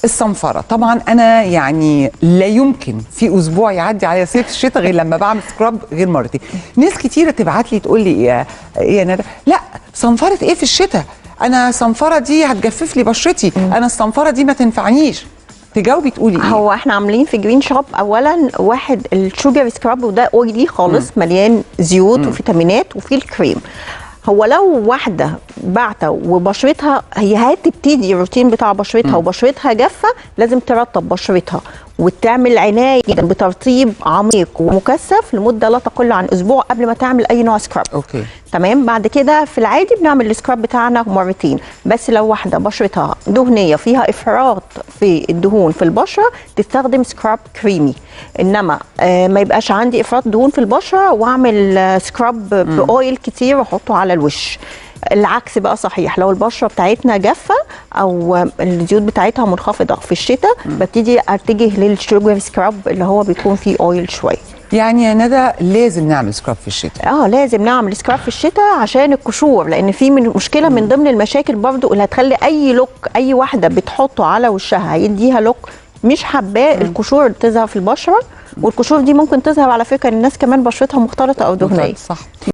الصنفره طبعا انا يعني لا يمكن في اسبوع يعدي على صيف الشتاء غير لما بعمل سكراب غير مرتين. ناس كتيره تبعت لي تقول لي ايه يا ندى، لا صنفره ايه في الشتاء، انا الصنفره دي هتجفف لي بشرتي، انا الصنفره دي ما تنفعنيش. تجاوبي تقولي ايه؟ هو احنا عاملين في جرين شوب اولا واحد الشوجر سكراب، وده اويلي خالص مليان زيوت وفيتامينات، وفي الكريم. هو لو واحده بعته وبشرتها هي هتبتدي الروتين بتاع بشرتها وبشرتها جافه، لازم ترطب بشرتها وتعمل عنايه جدا بترطيب عميق ومكثف لمده لا تقل عن اسبوع قبل ما تعمل اي نوع سكراب. اوكي تمام. بعد كده في العادي بنعمل السكراب بتاعنا مرتين بس. لو واحده بشرتها دهنيه فيها افراط في الدهون في البشره تستخدم سكراب كريمي، انما ما يبقاش عندي افراط دهون في البشره واعمل سكراب باويل كتير واحطه على الوش. العكس بقى صحيح، لو البشره بتاعتنا جافه او الزيوت بتاعتها منخفضه في الشتاء ببتدي اتجه للشوجر سكراب اللي هو بيكون فيه اويل شويه. يعني يا ندى لازم نعمل سكراب في الشتاء؟ لازم نعمل سكراب في الشتاء عشان القشور، لان في مشكله من ضمن المشاكل برضو اللي هتخلي اي لوك اي واحده بتحطه على وشها هيديها لوك مش حباه، القشور اللي بتظهر في البشره. والقشور دي ممكن تظهر على فكره الناس كمان بشرتها مختلطه او دهنيه. صح.